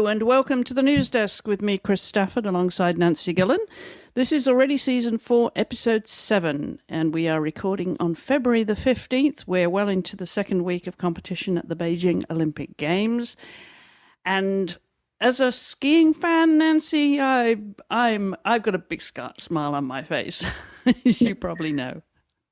and welcome to the News Desk with me, Chris Stafford, alongside Nancy Gillen. This is already Season 4, Episode 7, and we are recording on February the 15th. We're well into the second week of competition at the Beijing Olympic Games. And as a skiing fan, Nancy, I've got a big smile on my face, as you probably know.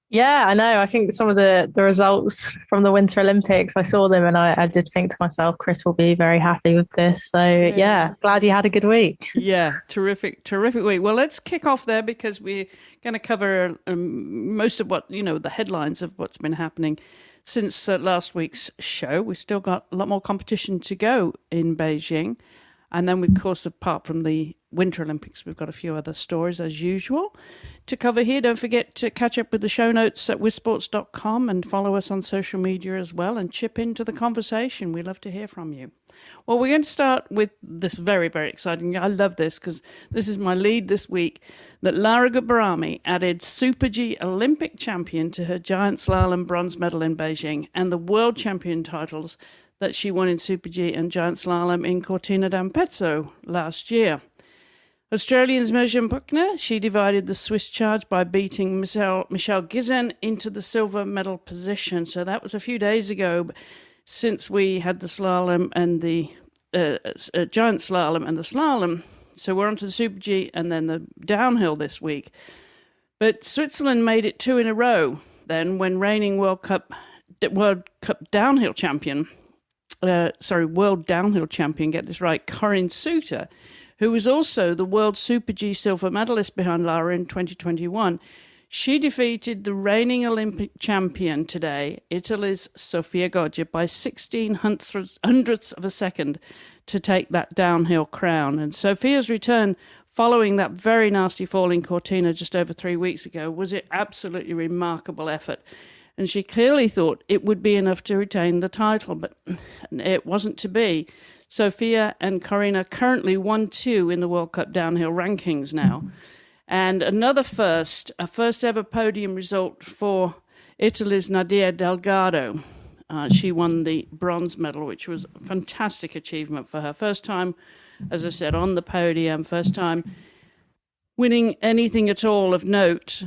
Yeah, I know. I think some of the results from the Winter Olympics, I saw them and I did think to myself, Chris will be very happy with this. So yeah, glad you had a good week. Yeah, terrific week. Well, let's kick off there because we're going to cover most of what, the headlines of what's been happening since last week's show. We've still got a lot more competition to go in Beijing. And then, of course, apart from the Winter Olympics, we've got a few other stories, as usual, to cover here. Don't forget to catch up with the show notes at wisports.com and follow us on social media as well and chip into the conversation. We love to hear from you. Well, we're going to start with this very, very exciting. I love this because this is my lead this week, that Lara Gut Behrami added Super G Olympic champion to her Giant Slalom Bronze Medal in Beijing and the World Champion titles that she won in Super G and Giant Slalom in Cortina d'Ampezzo last year. Australian's Mirjam Puchner, she divided the Swiss charge by beating Michelle Gisen into the silver medal position. So that was a few days ago, since we had the slalom and the giant slalom and the slalom. So we're on to the Super G and then the downhill this week. But Switzerland made it 2 in a row then when reigning World downhill champion, get this right, Corinne Suter, who was also the World Super G silver medalist behind Lara in 2021. She defeated the reigning Olympic champion today, Italy's Sofia Goggia, by 16 hundredths of a second to take that downhill crown. And Sofia's return following that very nasty fall in Cortina just over 3 weeks ago was an absolutely remarkable effort. And she clearly thought it would be enough to retain the title, but it wasn't to be. Sofia and Corinne are currently 1-2 in the World Cup downhill rankings now. And a first ever podium result for Italy's Nadia Delgado. She won the bronze medal, which was a fantastic achievement for her. First time, as I said, on the podium, first time winning anything at all of note.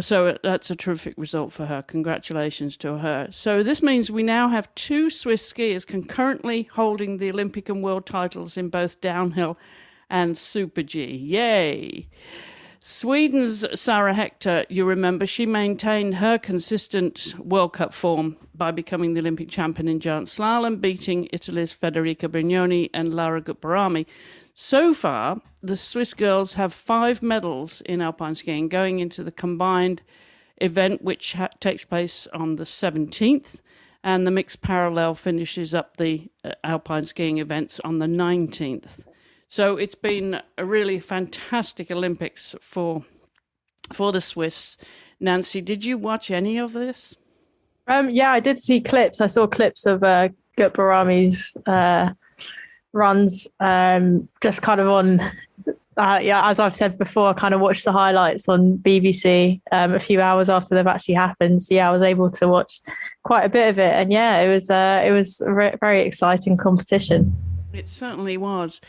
So that's a terrific result for her. Congratulations to her. So this means we now have 2 Swiss skiers concurrently holding the Olympic and world titles in both downhill and Super G. Yay! Sweden's Sara Hector, you remember, she maintained her consistent World Cup form by becoming the Olympic champion in Giant Slalom, beating Italy's Federica Brignoni and Lara Gut Behrami. So far, the Swiss girls have 5 medals in alpine skiing going into the combined event, which takes place on the 17th, and the mixed parallel finishes up the alpine skiing events on the 19th. So it's been a really fantastic Olympics for the Swiss. Nancy, did you watch any of this? Yeah, I did see clips. I saw clips of Gut Behrami's runs, just kind of on, as I've said before, I kind of watched the highlights on BBC a few hours after they've actually happened. So yeah, I was able to watch quite a bit of it. And yeah, it was a very exciting competition. It certainly was.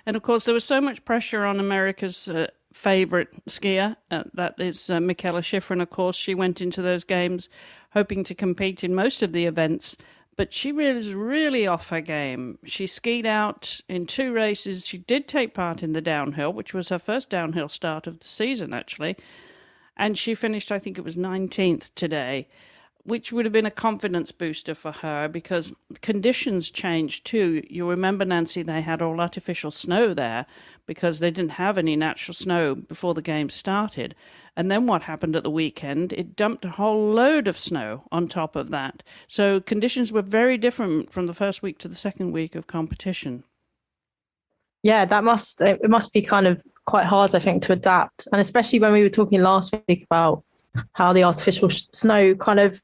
And of course, there was so much pressure on America's favourite skier. That is Michaela Schifrin, of course. She went into those games hoping to compete in most of the events, but she was really off her game. She skied out in 2 races. She did take part in the downhill, which was her first downhill start of the season, actually. And she finished, I think it was 19th today, which would have been a confidence booster for her because conditions changed too. You remember, Nancy, they had all artificial snow there because they didn't have any natural snow before the game started. And then what happened at the weekend? It dumped a whole load of snow on top of that. So conditions were very different from the first week to the second week of competition. Yeah, it must be kind of quite hard, I think, to adapt. And especially when we were talking last week about how the artificial snow kind of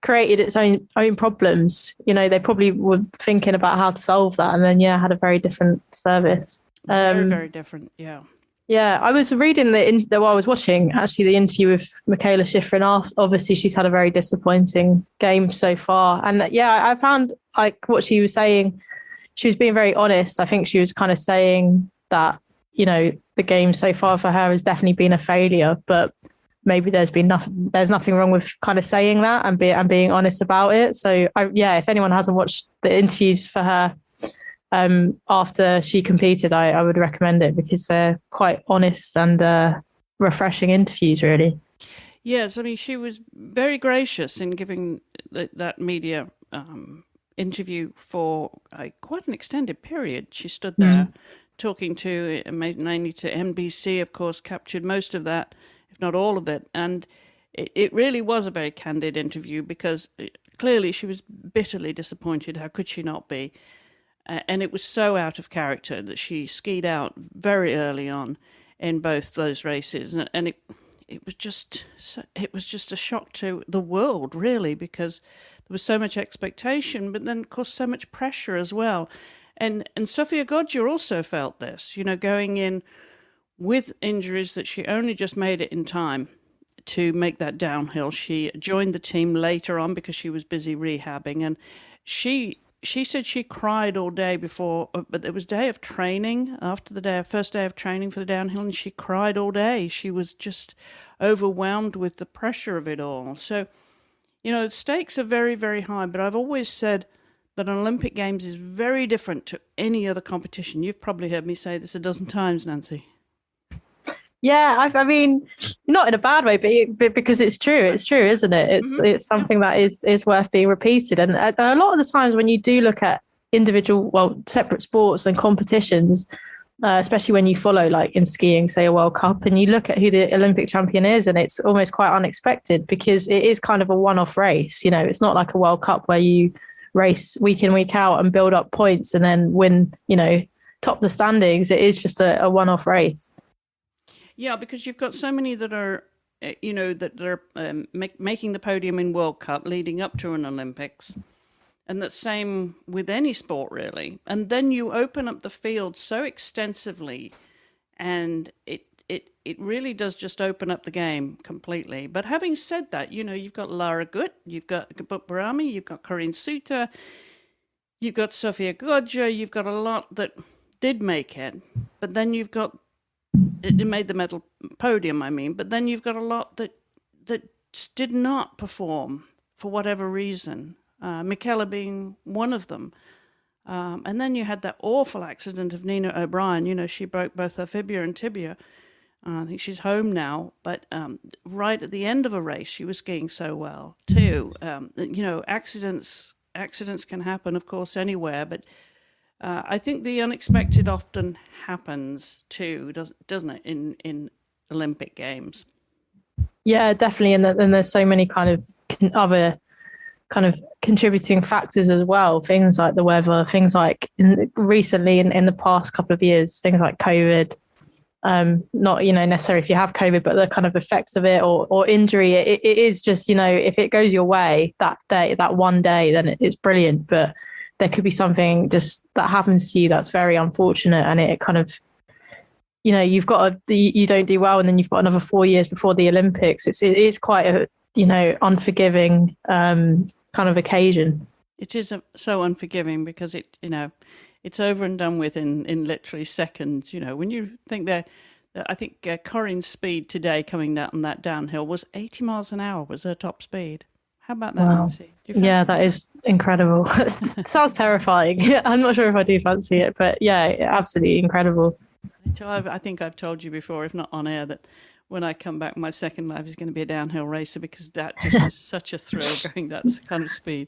created its own problems. They probably were thinking about how to solve that, and then had a very different service. Very different, yeah. Yeah, I was reading while I was watching actually the interview with Michaela Schifrin. Obviously, she's had a very disappointing game so far, and I found like what she was saying. she was being very honest. I think she was kind of saying that, you know, the game so far for her has definitely been a failure, but maybe there's nothing wrong with kind of saying that and being honest about it. So if anyone hasn't watched the interviews for her after she competed, I would recommend it, because they're quite honest and refreshing interviews, really. Yes, I mean, she was very gracious in giving that media interview for quite an extended period. She stood there talking to, mainly to NBC, of course, captured most of that, if not all of it. And it really was a very candid interview, because clearly she was bitterly disappointed. How could she not be? And it was so out of character that she skied out very early on in both those races. And it was just a shock to the world, really, because there was so much expectation, but then, of course, so much pressure as well. And Sofia Goggia also felt this, you know, going in with injuries that she only just made it in time to make that downhill. She joined the team later on because she was busy rehabbing, and she said she cried all day before, but there was day of training after the first day of training for the downhill, and she cried all day. She was just overwhelmed with the pressure of it all. So, you know, the stakes are very, very high, but I've always said that an Olympic Games is very different to any other competition. You've probably heard me say this a dozen times, Nancy. Yeah, I mean, not in a bad way, but because it's true. It's true, isn't it? It's something that is worth being repeated. And a lot of the times when you do look at separate sports and competitions, especially when you follow, like in skiing, say a World Cup, and you look at who the Olympic champion is, and it's almost quite unexpected, because it is kind of a one-off race. You know, it's not like a World Cup where you race week in, week out and build up points and then win, you know, top the standings. It is just a one-off race. Yeah, because you've got so many that are, you know, making the podium in World Cup leading up to an Olympics. And that's same with any sport, really. And then you open up the field so extensively, and it really does just open up the game completely. But having said that, you know, you've got Lara Gut, you've got Gut Behrami, you've got Corinne Suter, you've got Sofia Goggia, you've got a lot that did make it. But then you've got, it made the medal podium, I mean, but then you've got a lot that just did not perform for whatever reason. Michaela being one of them. And then you had that awful accident of Nina O'Brien. You know, she broke both her fibula and tibia. I think she's home now. But right at the end of a race, she was skiing so well, too. You know, accidents can happen, of course, anywhere. But I think the unexpected often happens, too, doesn't it, in Olympic Games? Yeah, definitely. And there's so many kind of other kind of contributing factors as well. Things like the weather, things like recently in the past couple of years, things like COVID, not, you know, necessarily if you have COVID, but the kind of effects of it or injury. It is just, you know, if it goes your way that day, that one day, then it's brilliant. But there could be something just that happens to you that's very unfortunate, and it kind of, you know, you don't do well, and then you've got another 4 years before the Olympics. It's quite a, you know, unforgiving kind of occasion. It is so unforgiving because it, you know, it's over and done with in literally seconds. You know, when you think I think Corinne's speed today coming down on that downhill was 80 miles an hour was her top speed. How about that, Wow. Nancy? Yeah, that is incredible. It sounds terrifying. I'm not sure if I do fancy it, but yeah, absolutely incredible. I think I've told you before, if not on air, that when I come back, my second life is going to be a downhill racer, because that just is such a thrill going that kind of speed.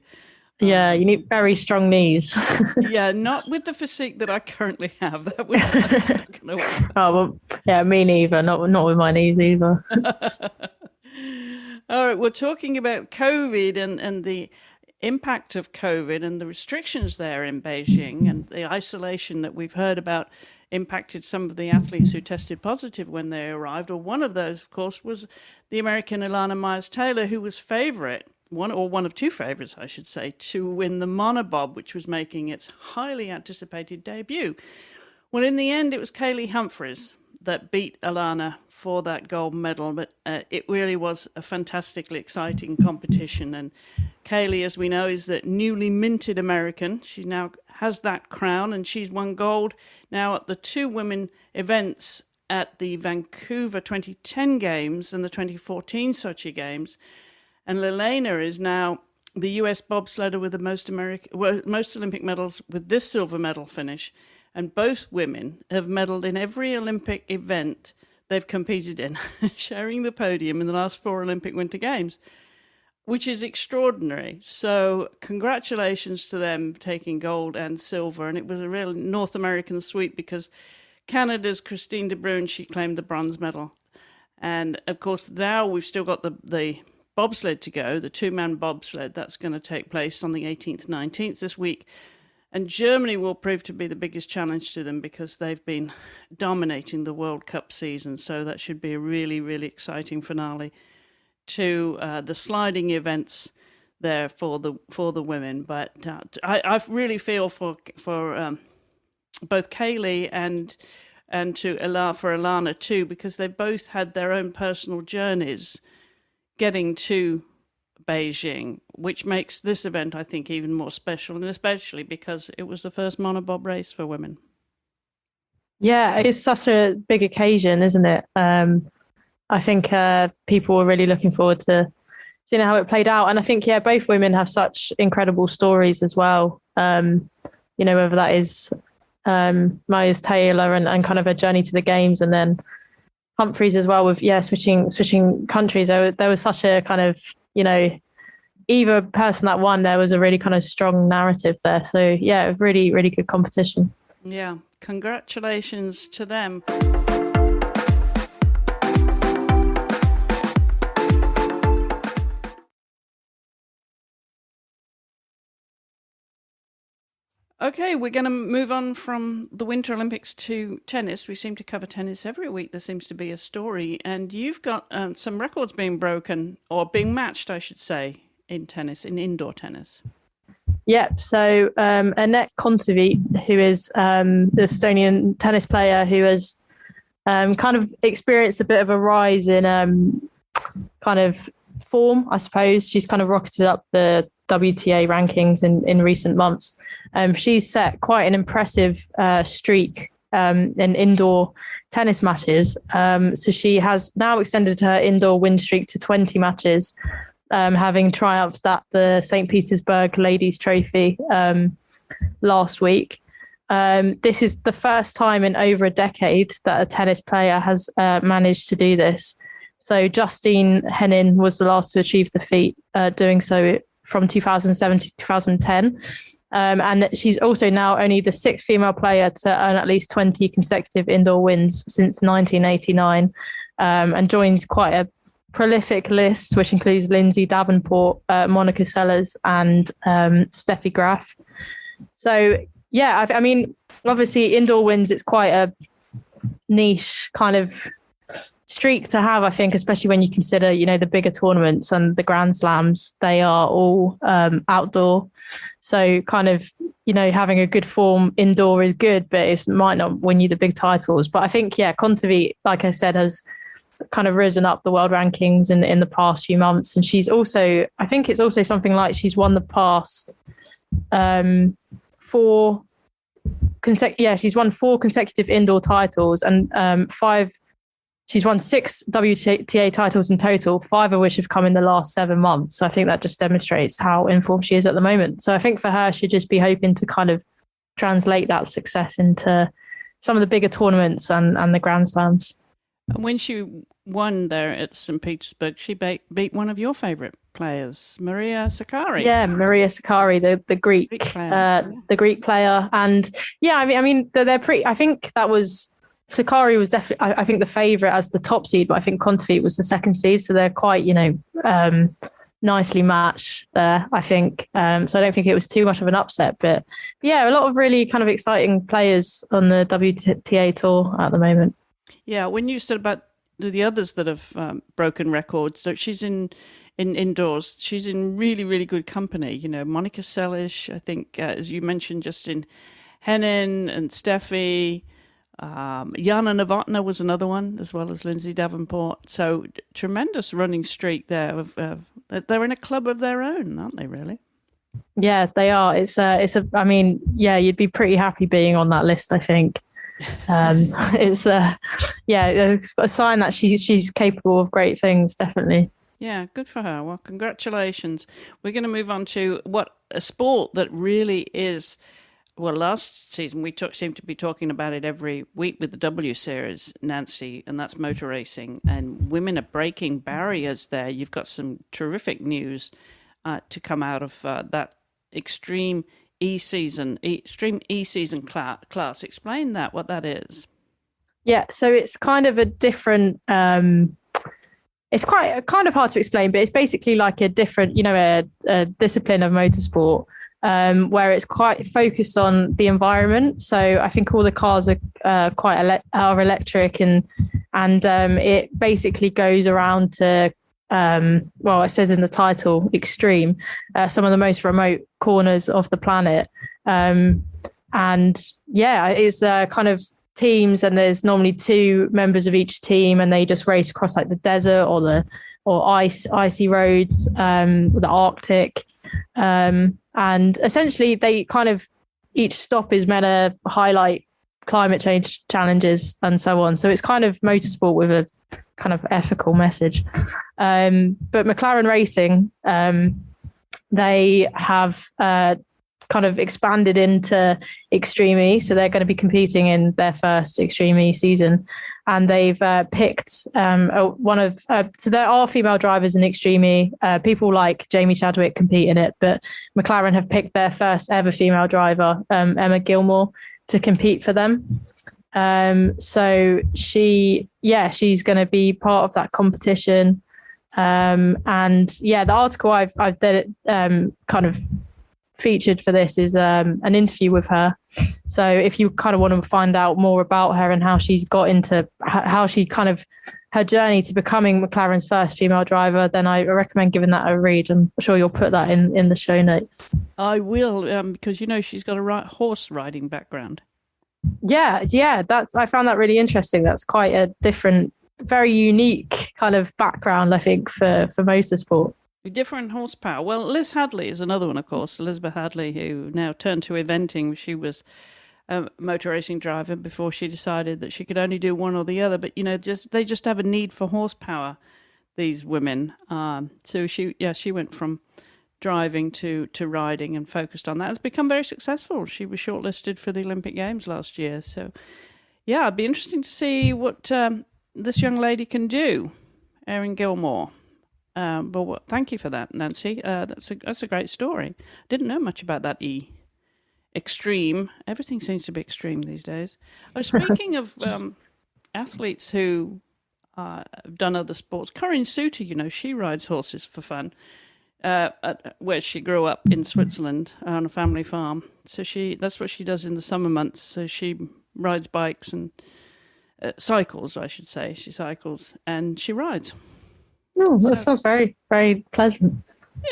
Yeah, you need very strong knees. Yeah, not with the physique that I currently have. That's not going to work. Oh, well, yeah, me neither. Not with my knees either. All right, we're talking about COVID and the impact of COVID and the restrictions there in Beijing, and the isolation that we've heard about impacted some of the athletes who tested positive when they arrived. Or one of those, of course, was the American Ilana Myers-Taylor, who was one of two favourites, I should say, to win the monobob, which was making its highly anticipated debut. Well, in the end, it was Kaylee Humphries that beat Ilana for that gold medal, but it really was a fantastically exciting competition. And Kaylee, as we know, is the newly minted American. She now has that crown, and she's won gold now at the 2 women events at the Vancouver 2010 Games and the 2014 Sochi Games. And Lelena is now the US bobsledder with the most Olympic medals with this silver medal finish. And both women have medalled in every Olympic event they've competed in, sharing the podium in the last 4 Olympic Winter Games, which is extraordinary. So congratulations to them taking gold and silver. And it was a real North American sweep because Canada's Christine de Bruyn, she claimed the bronze medal. And, of course, now we've still got the bobsled to go, the 2-man bobsled. That's going to take place on the 18th, 19th this week. And Germany will prove to be the biggest challenge to them because they've been dominating the World Cup season. So that should be a really, really exciting finale to the sliding events there for the women. But I really feel for both Kaylee and for Ilana too, because they both had their own personal journeys getting to Beijing, which makes this event, I think, even more special, and especially because it was the first monobob race for women. Yeah, it's such a big occasion, isn't it? I think people were really looking forward to seeing how it played out. And I think, both women have such incredible stories as well. Whether that is Maya's Taylor and kind of her journey to the games, and then Humphreys as well with, switching countries. There was such a kind of, either person that won, there was a really kind of strong narrative there. So, really, really good competition. Yeah, congratulations to them. Okay, we're going to move on from the Winter Olympics to tennis. We seem to cover tennis every week. There seems to be a story. And you've got some records being broken, or being matched, I should say, in tennis, in indoor tennis. Yep. So Annette Kontaveit, who is the Estonian tennis player who has kind of experienced a bit of a rise in kind of form, I suppose. She's kind of rocketed up the WTA rankings in recent months. She's set quite an impressive streak in indoor tennis matches. So she has now extended her indoor win streak to 20 matches, having triumphed at the St. Petersburg Ladies Trophy last week. This is the first time in over a decade that a tennis player has managed to do this. So Justine Henin was the last to achieve the feat, doing so from 2007 to 2010. And she's also now only the 6th female player to earn at least 20 consecutive indoor wins since 1989, and joins quite a prolific list, which includes Lindsay Davenport, Monica Seles, and Steffi Graf. So, I mean, obviously indoor wins, it's quite a niche kind of streak to have, I think, especially when you consider, the bigger tournaments and the Grand Slams, they are all outdoor. So kind of, having a good form indoor is good, but it might not win you the big titles. But I think, Kontaveit, like I said, has kind of risen up the world rankings in the past few months. And she's also, I think it's also something like she's won the past she's won 4 consecutive indoor titles and 5. She's won 6 WTA titles in total, 5 of which have come in the last 7 months. So I think that just demonstrates how informed she is at the moment. So I think for her, she'd just be hoping to kind of translate that success into some of the bigger tournaments and the Grand Slams. And when she won there at St. Petersburg, she beat one of your favourite players, Maria Sakkari. Yeah, Maria Sakkari, the Greek player. The Greek player. And I mean, they're pretty. I think that was. Sakkari was definitely, I think, the favourite as the top seed, but I think Kontaveit was the second seed. So they're quite, nicely matched there, I think. So I don't think it was too much of an upset. But a lot of really kind of exciting players on the WTA tour at the moment. Yeah, when you said about the others that have broken records, so she's in indoors, she's in really, really good company. Monica Seles, I think, as you mentioned, Justine Henin and Steffi. Jana Novotná was another one, as well as Lindsay Davenport. So tremendous running streak there. They're in a club of their own, aren't they, really? Yeah, they are. I mean, yeah, you'd be pretty happy being on that list, I think. It's a sign that she's capable of great things, definitely. Yeah, good for her. Well, congratulations. We're going to move on to a sport that really is. Well, last season we seem to be talking about it every week with the W Series, Nancy, and that's motor racing. And women are breaking barriers there. You've got some terrific news to come out of that extreme E-season class. Explain what that is. Yeah, so it's kind of a different. It's quite kind of hard to explain, but it's basically like a different, a discipline of motorsport. Where it's quite focused on the environment. So I think all the cars are are electric, and it basically goes around to it says in the title, extreme, some of the most remote corners of the planet. It's kind of teams, and there's normally 2 members of each team, and they just race across like the desert or icy roads, the Arctic. And essentially they kind of, each stop is meant to highlight climate change challenges and so on. So it's kind of motorsport with a kind of ethical message. But McLaren Racing, they have kind of expanded into Extreme E. So they're going to be competing in their first Extreme E season. And they've picked so there are female drivers in Extreme E. People like Jamie Chadwick compete in it, but McLaren have picked their first ever female driver, Emma Gilmore, to compete for them. So she's going to be part of that competition. The article I've kind of featured for this is an interview with her. So if you kind of want to find out more about her and how she's got into how she kind of her journey to becoming McLaren's first female driver, then I recommend giving that a read. I'm sure you'll put that in the show notes. I will, because she's got a horse riding background. Yeah, I found that really interesting. That's quite a different, very unique kind of background, I think, for motorsport. Different horsepower. Well, Liz Hadley is another one, of course. Elizabeth Hadley, who now turned to eventing. She was a motor racing driver before she decided that she could only do one or the other. But, they just have a need for horsepower, these women. So she went from driving to riding and focused on that. It's become very successful. She was shortlisted for the Olympic Games last year. So, yeah, it'd be interesting to see what this young lady can do, Erin Gilmore. Thank you for that, Nancy. That's a great story. Didn't know much about that extreme. Everything seems to be extreme these days. Speaking of athletes who have done other sports, Corinne Suter, she rides horses for fun. Where she grew up in Switzerland on a family farm. So that's what she does in the summer months. So she rides bikes and cycles, I should say. She cycles and she rides. Oh, that sounds very, very pleasant.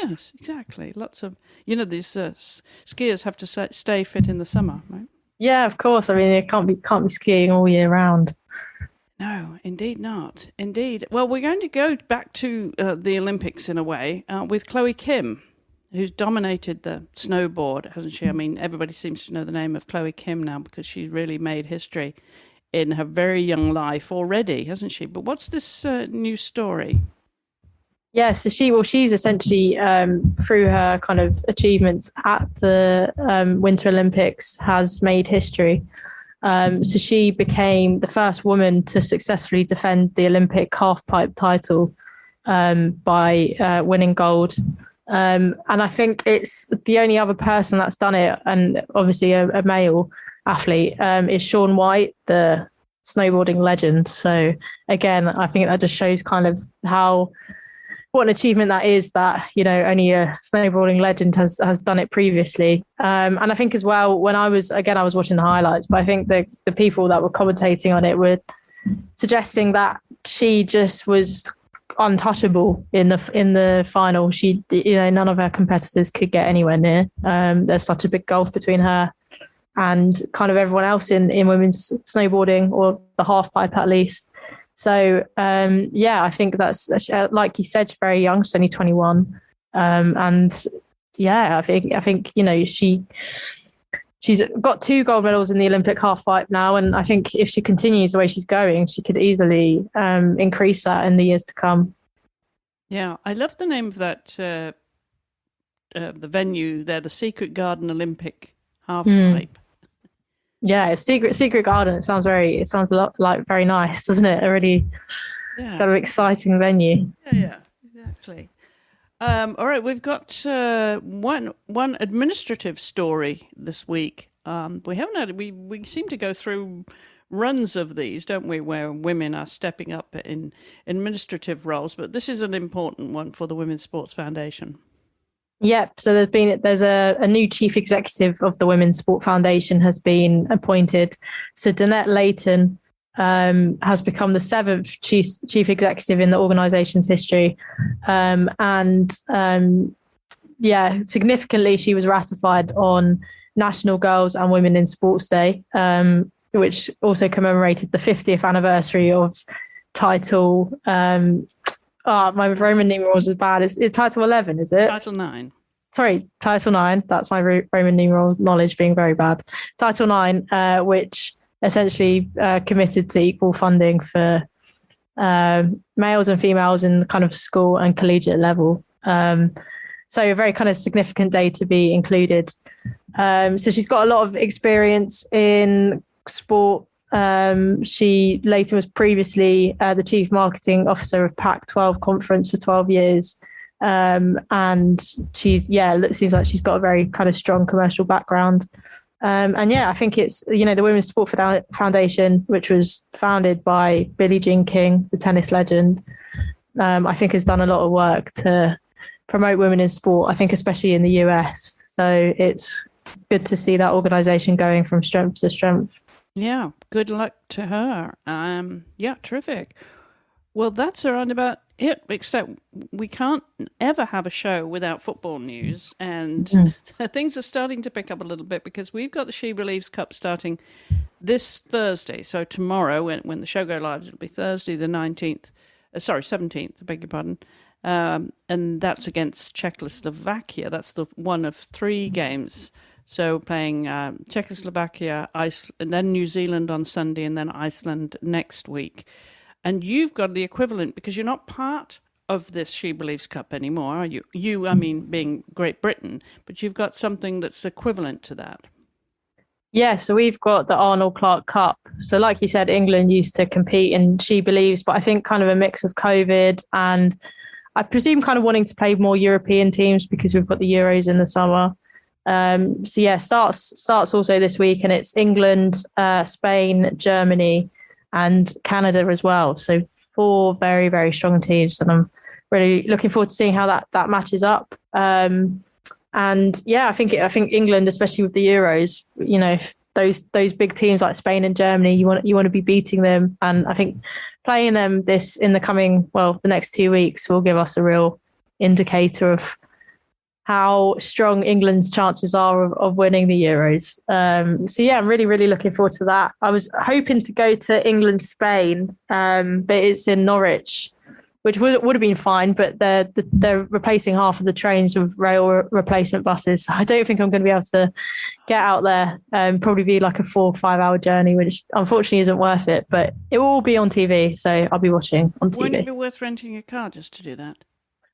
Yes, exactly. Lots of, these skiers have to stay fit in the summer, right? Yeah, of course. I mean, it can't be skiing all year round. No, indeed not. Indeed. Well, we're going to go back to the Olympics in a way with Chloe Kim, who's dominated the snowboard, hasn't she? I mean, everybody seems to know the name of Chloe Kim now because she's really made history in her very young life already, hasn't she? But what's this new story? Yeah, so she's essentially, through her kind of achievements at the Winter Olympics, has made history. So she became the first woman to successfully defend the Olympic halfpipe title by winning gold. And I think it's the only other person that's done it, and obviously a male athlete, is Shaun White, the snowboarding legend. So again, I think that just shows kind of what an achievement that is, that only a snowboarding legend has done it previously. And I think as well, when I was watching the highlights, but I think the people that were commentating on it were suggesting that she just was untouchable in the final. She, none of her competitors could get anywhere near. There's such a big gulf between her and kind of everyone else in women's snowboarding, or the half pipe at least. So, I think that's, like you said, she's very young. She's only 21. And yeah, I think she's got 2 gold medals in the Olympic half pipe now, and I think if she continues the way she's going, she could easily increase that in the years to come. Yeah, I love the name of that the venue there, the Secret Garden Olympic half pipe. Yeah, it's Secret Garden. It sounds a lot like very nice, doesn't it? A really kind of exciting venue. Yeah, exactly. All right, we've got one administrative story this week. We haven't had we seem to go through runs of these, don't we, where women are stepping up in administrative roles, but this is an important one for the Women's Sports Foundation. Yep. So there's a new chief executive of the Women's Sport Foundation has been appointed. So Danette Layton has become the 7th chief executive in the organisation's history, significantly she was ratified on National Girls and Women in Sports Day, which also commemorated the 50th anniversary of title. My Roman numerals is bad. It's Title 11, is it? Title 9. Sorry, Title 9. That's my Roman numerals knowledge being very bad. Title 9, which essentially committed to equal funding for males and females in the kind of school and collegiate level. So a very kind of significant day to be included. So she's got a lot of experience in sport. She later was previously the chief marketing officer of Pac-12 conference for 12 years. And she's, it seems like she's got a very kind of strong commercial background. I think it's, the Women's Sport Foundation, which was founded by Billie Jean King, the tennis legend, I think has done a lot of work to promote women in sport, I think especially in the US. So it's good to see that organisation going from strength to strength. Yeah, good luck to her. Terrific. Well, that's around about it, except we can't ever have a show without football news. And things are starting to pick up a little bit because we've got the She Believes Cup starting this Thursday. So tomorrow, when the show goes live, it'll be Thursday the 17th, I beg your pardon. And that's against Czechoslovakia. That's the one of 3 games. So playing Czechoslovakia, Iceland, and then New Zealand on Sunday, and then Iceland next week. And you've got the equivalent because you're not part of this She Believes Cup anymore, are you? You, I mean, being Great Britain, but you've got something that's equivalent to that. Yeah, so we've got the Arnold Clark Cup. So like you said, England used to compete in She Believes, but I think kind of a mix of COVID and I presume kind of wanting to play more European teams because we've got the Euros in the summer. Starts also this week, and it's England, Spain, Germany, and Canada as well. So 4 very, very strong teams, and I'm really looking forward to seeing how that matches up. I think England, especially with the Euros, those big teams like Spain and Germany, you want to be beating them, and I think playing them this in the next 2 weeks will give us a real indicator of how strong England's chances are of winning the Euros. I'm really, really looking forward to that. I was hoping to go to England-Spain, but it's in Norwich, which would have been fine, but they're replacing half of the trains with rail replacement buses. I don't think I'm going to be able to get out there. Probably be like a 4 or 5 hour journey, which unfortunately isn't worth it, but it will all be on TV, so I'll be watching on TV. Wouldn't it be worth renting a car just to do that?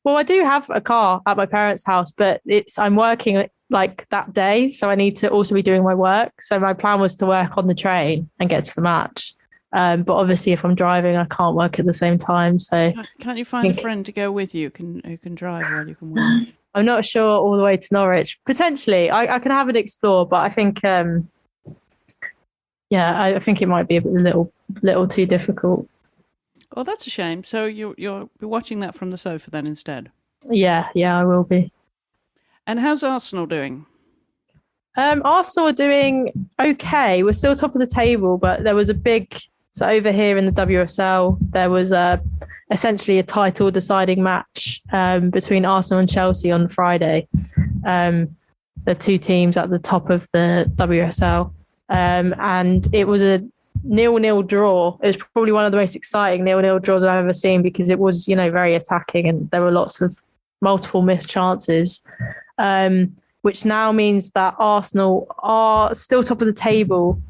Well, I do have a car at my parents' house, but I'm working like that day, so I need to also be doing my work. So my plan was to work on the train and get to the match. But obviously, if I'm driving, I can't work at the same time. So can't you find a friend to go with you who can drive while you can work? I'm not sure all the way to Norwich. Potentially, I can have an explore, but I think, I think it might be a little too difficult. Oh, that's a shame. So you're watching that from the sofa then instead? Yeah, I will be. And how's Arsenal doing? Arsenal are doing okay. We're still top of the table, but there was so over here in the WSL, there was essentially a title deciding match between Arsenal and Chelsea on Friday. The 2 teams at the top of the WSL. And it was a 0-0 draw. It was probably one of the most exciting 0-0 draws I've ever seen because it was, very attacking and there were lots of multiple missed chances. which now means that Arsenal are still top of the table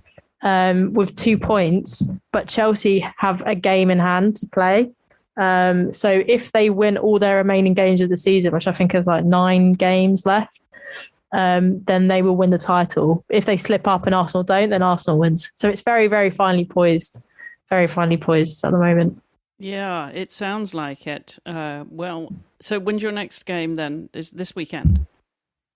with 2 points, but Chelsea have a game in hand to play. So if they win all their remaining games of the season, which I think is like 9 games left, then they will win the title. If they slip up and Arsenal don't, then Arsenal wins. So it's very, very finely poised at the moment. Yeah, it sounds like it. Well, so when's your next game then? Is this weekend?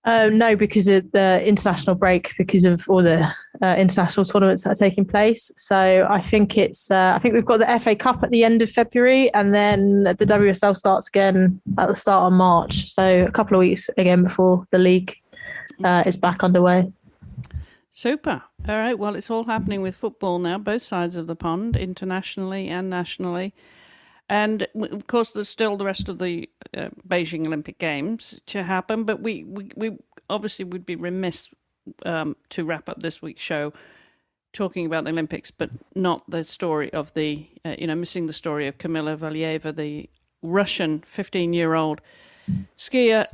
No, because of the international break, because of all the international tournaments that are taking place. So I think I think we've got the FA Cup at the end of February, and then the WSL starts again at the start of March. So a couple of weeks again before the league is back underway. Super. All right. Well, it's all happening with football now, both sides of the pond, internationally and nationally. And of course, there's still the rest of the Beijing Olympic Games to happen. But we obviously would be remiss to wrap up this week's show talking about the Olympics, but not the story of missing the story of Camilla Valeeva, the Russian 15-year-old skater,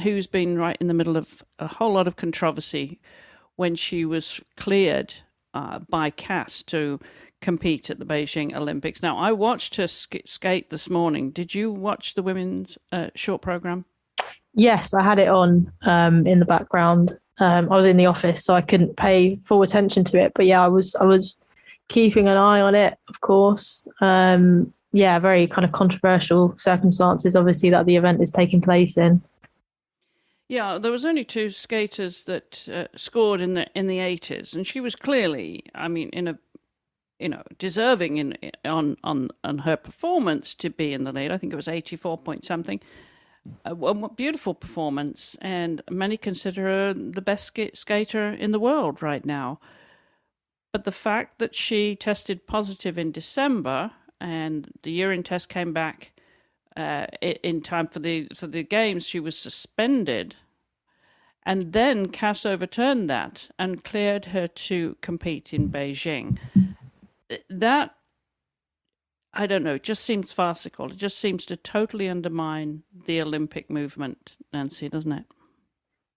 who's been right in the middle of a whole lot of controversy when she was cleared by CAS to compete at the Beijing Olympics. Now, I watched her skate this morning. Did you watch the women's short program? Yes, I had it on in the background. I was in the office, so I couldn't pay full attention to it. But yeah, I was keeping an eye on it, of course. Very kind of controversial circumstances, obviously, that the event is taking place in. Yeah, there was only 2 skaters that scored in the 80s, and she was clearly, deserving on her performance to be in the lead. I think it was 84 point something. A beautiful performance, and many consider her the best skater in the world right now. But the fact that she tested positive in December and the urine test came back in time for the games, she was suspended. And then CAS overturned that and cleared her to compete in Beijing. That, I don't know, just seems farcical. It just seems to totally undermine the Olympic movement, Nancy, doesn't it?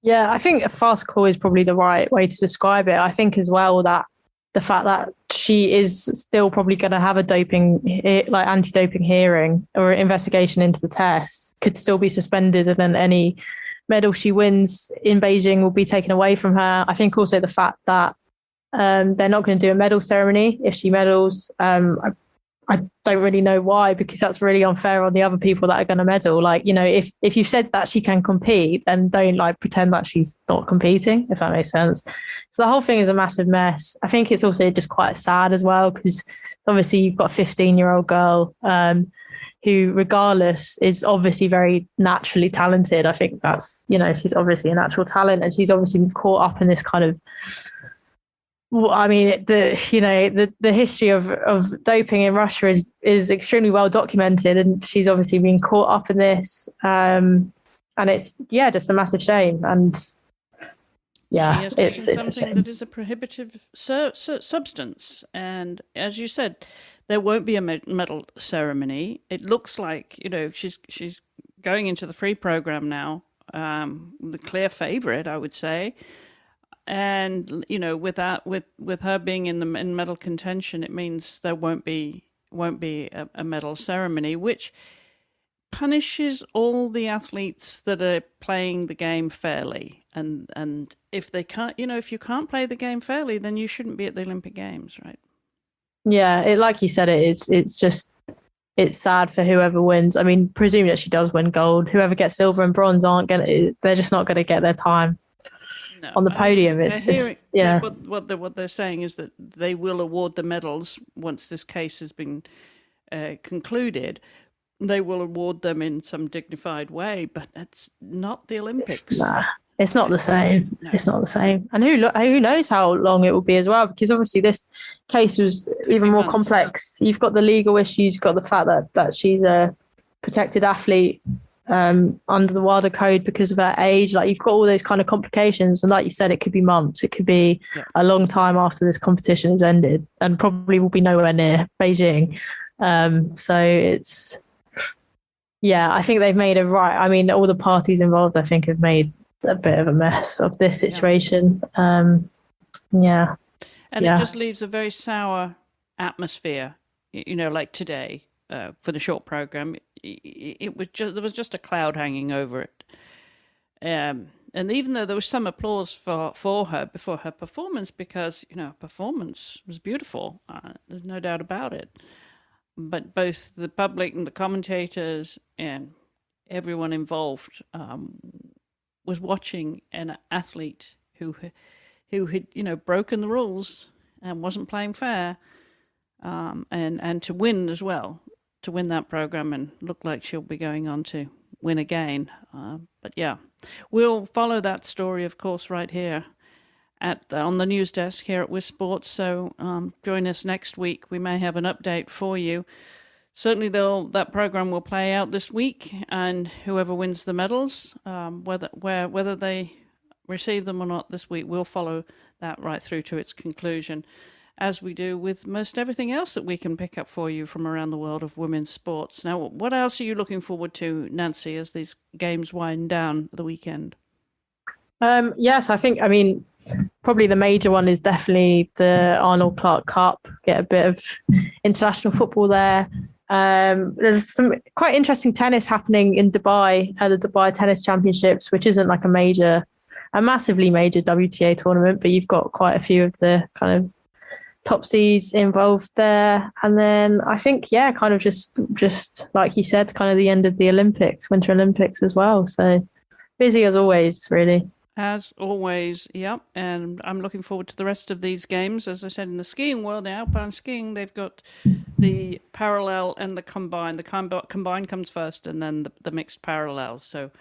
Yeah, I think farcical is probably the right way to describe it. I think as well that the fact that she is still probably going to have a anti-doping hearing or investigation into the test could still be suspended, and then any medal she wins in Beijing will be taken away from her. I think also the fact that they're not going to do a medal ceremony if she medals. I don't really know why, because that's really unfair on the other people that are going to medal. Like, if you've said that she can compete, then don't pretend that she's not competing, if that makes sense. So the whole thing is a massive mess. I think it's also just quite sad as well, because obviously you've got a 15-year-old girl who, regardless, is obviously very naturally talented. I think that's, she's obviously a natural talent, and she's obviously been caught up in this kind of, the history of doping in Russia is extremely well documented, and she's obviously been caught up in this, and it's just a massive shame. And yeah, it's a shame. That is a prohibitive substance, and as you said, there won't be a medal ceremony. It looks like she's going into the free program now, the clear favourite, I would say. And with her being in medal contention, it means there won't be a medal ceremony, which punishes all the athletes that are playing the game fairly. And if they can't, if you can't play the game fairly, then you shouldn't be at the Olympic Games, right? Yeah, like you said, it's sad for whoever wins. I mean, presuming that she does win gold, whoever gets silver and bronze they're just not going to get their time. No, on the podium. It's just, yeah. What they're saying is that they will award the medals once this case has been concluded. They will award them in some dignified way, but it's not the Olympics. It's not the same. No. It's not the same. And who knows how long it will be as well, because obviously this case was even more complex. You've got the legal issues, you've got the fact that she's a protected athlete under the WADA code because of her age. You've got all those kind of complications, and like you said, it could be months, it could be a long time after this competition has ended, and probably will be nowhere near Beijing. So Yeah, I think they've made a right. I mean, all the parties involved, I think, have made a bit of a mess of this situation. Yeah. And it just leaves a very sour atmosphere, like today for the short program. It was just, there was just a cloud hanging over it. And even though there was some applause for her before her performance, because, performance was beautiful, there's no doubt about it. But both the public and the commentators and everyone involved was watching an athlete who had, broken the rules and wasn't playing fair, and to win as well, to win that program and look like she'll be going on to win again. But yeah, we'll follow that story, of course, right here on the news desk here at With Sports. So join us next week. We may have an update for you. Certainly, that program will play out this week, and whoever wins the medals, whether they receive them or not this week, we'll follow that right through to its conclusion, as we do with most everything else that we can pick up for you from around the world of women's sports. Now, what else are you looking forward to, Nancy, as these games wind down the weekend? Yes, I mean, probably the major one is definitely the Arnold Clark Cup. Get a bit of international football there. There's some quite interesting tennis happening in Dubai, the Dubai Tennis Championships, which isn't like a massively major WTA tournament, but you've got quite a few of the kind of top seeds involved there. And then I think, kind of just like you said, kind of the end of the Olympics, Winter Olympics as well. So busy as always, really. As always, yep. And I'm looking forward to the rest of these games. As I said, in the skiing world, the alpine skiing, they've got the parallel and the combined. The combined comes first, and then the mixed parallels. So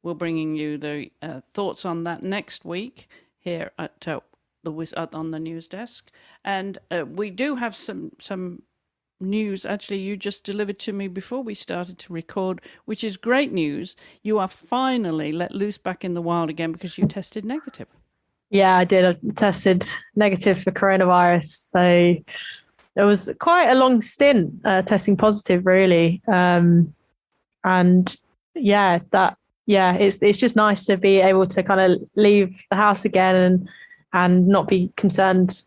we're bringing you the thoughts on that next week here at on the news desk. And we do have some news, actually, you just delivered to me before we started to record, which is great news. You are finally let loose back in the wild again because you tested negative. Yeah, I did. I tested negative for coronavirus. So there was quite a long stint testing positive, really. And it's just nice to be able to kind of leave the house again and not be concerned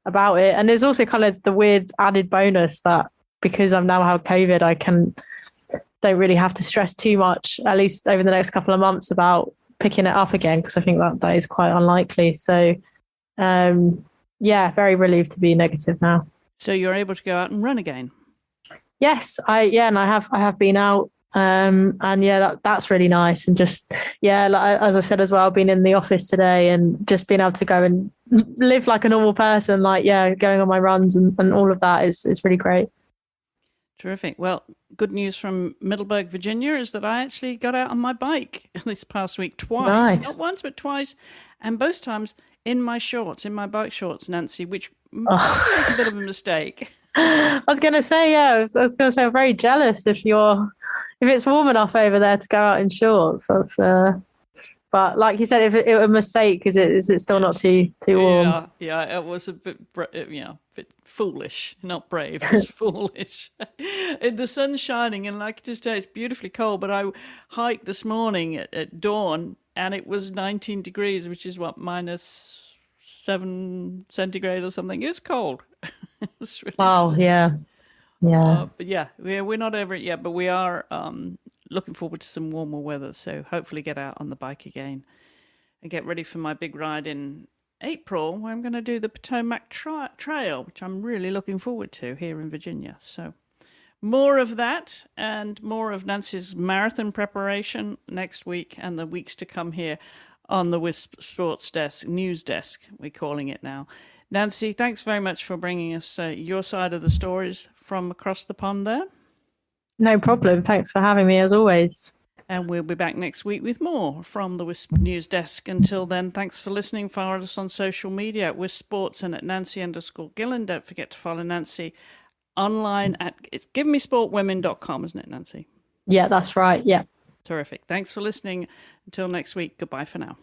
about it. And there's also kind of the weird added bonus that because I've now had COVID, I don't really have to stress too much, at least over the next couple of months, about picking it up again, because I think that is quite unlikely. So very relieved to be negative now. So you're able to go out and run again? Yes, I have been out. That's really nice. And just, as I said as well, been in the office today and just being able to go and live like a normal person, going on my runs and all of that is really great. Terrific. Well, good news from Middleburg, Virginia, is that I actually got out on my bike this past week twice. Nice. Not once, but twice. And both times in my bike shorts, Nancy, which was a bit of a mistake. I was going to say, I was going to say, I'm very jealous if it's warm enough over there to go out in shorts. But like you said, if it was a mistake, is it still not too warm? Yeah, it was a bit foolish, not brave, just foolish. The sun's shining, and like today, it's beautifully cold. But I hiked this morning at dawn, and it was 19 degrees, which is -7 centigrade or something. It's cold. It's really cold. Yeah. But we're not over it yet, but we are looking forward to some warmer weather. So hopefully get out on the bike again and get ready for my big ride in April, where I'm going to do the Potomac Trail, which I'm really looking forward to here in Virginia. So more of that and more of Nancy's marathon preparation next week and the weeks to come here on the Wisp Sports Desk, news desk, we're calling it now. Nancy, thanks very much for bringing us your side of the stories from across the pond there. No problem. Thanks for having me, as always. And we'll be back next week with more from the Wisp News Desk. Until then, thanks for listening. Follow us on social media at Wisp Sports and at Nancy_Gillen. Don't forget to follow Nancy online at givemesportwomen.com, isn't it, Nancy? Yeah, that's right. Yeah. Terrific. Thanks for listening. Until next week, goodbye for now.